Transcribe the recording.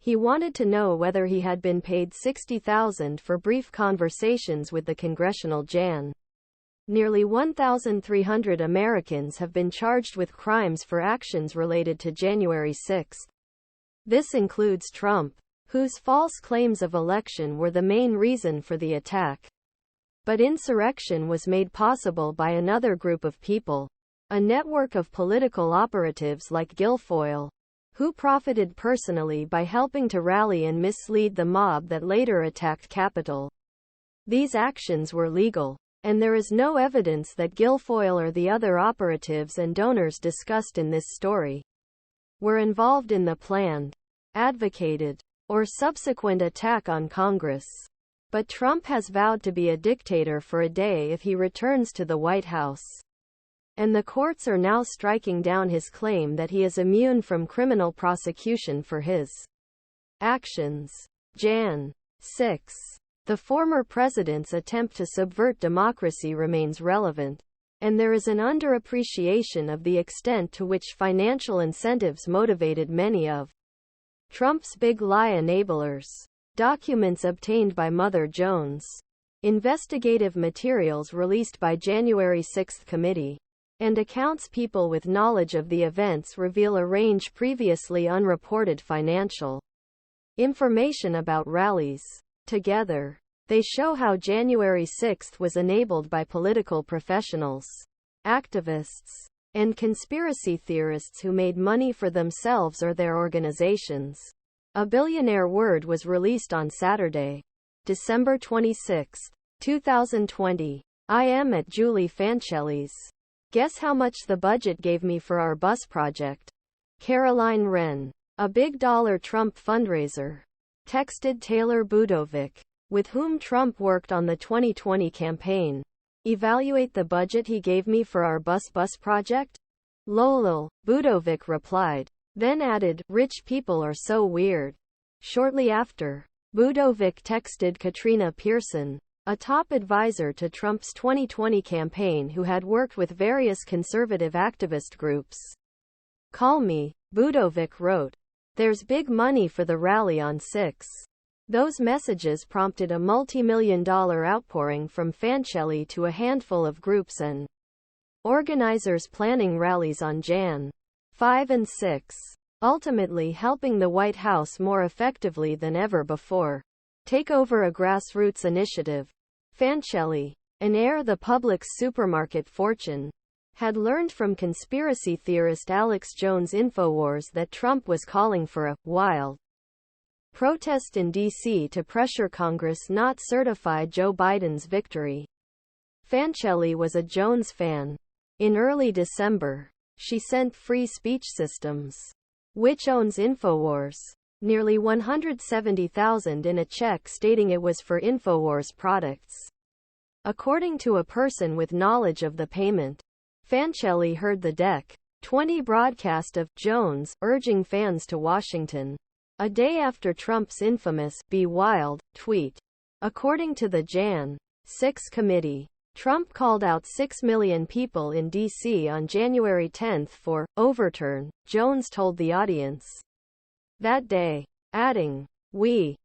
He wanted to know whether he had been paid $60,000 for brief conversations with the congressional Jan. Nearly 1,300 Americans have been charged with crimes for actions related to January 6. This includes Trump, whose false claims of election were the main reason for the attack. But insurrection was made possible by another group of people, a network of political operatives like Guilfoyle, who profited personally by helping to rally and mislead the mob that later attacked Capitol. These actions were legal, and there is no evidence that Guilfoyle or the other operatives and donors discussed in this story were involved in the planned, advocated, or subsequent attack on Congress. But Trump has vowed to be a dictator for a day if he returns to the White House. And the courts are now striking down his claim that he is immune from criminal prosecution for his actions. Jan. 6. The former president's attempt to subvert democracy remains relevant, and there is an underappreciation of the extent to which financial incentives motivated many of Trump's big lie enablers. Documents obtained by Mother Jones, investigative materials released by January 6 committee, and accounts people with knowledge of the events reveal a range previously unreported financial information about rallies. Together, they show how January 6 was enabled by political professionals, activists, and conspiracy theorists who made money for themselves or their organizations. A Billionaire Word was released on Saturday, December 26, 2020. I am at Julie Fancelli's. Guess how much the budget gave me for our bus project? Caroline Wren, a big dollar Trump fundraiser, texted Taylor Budowich, with whom Trump worked on the 2020 campaign. Evaluate the budget he gave me for our bus project? Lolol, Budowich replied, then added, rich people are so weird. Shortly after, Budowich texted Katrina Pierson, a top advisor to Trump's 2020 campaign who had worked with various conservative activist groups. Call me, Budowich wrote. There's big money for the rally on 6. Those messages prompted a multimillion-dollar outpouring from Fancelli to a handful of groups and organizers planning rallies on Jan. 5 and 6, ultimately helping the White House more effectively than ever before take over a grassroots initiative. Fancelli, an heir the Publix supermarket fortune, had learned from conspiracy theorist Alex Jones Infowars that Trump was calling for a wild protest in D.C. to pressure Congress not certify Joe Biden's victory. Fancelli was a Jones fan. In early December, she sent Free Speech Systems, which owns Infowars, nearly $170,000 in a check stating it was for Infowars products. According to a person with knowledge of the payment, Fancelli heard the Dec. 20 broadcast of Jones urging fans to Washington, a day after Trump's infamous "Be Wild" tweet. According to the Jan. 6 committee, Trump called out 6 million people in D.C. on January 10 for overturn, Jones told the audience that day, adding, "We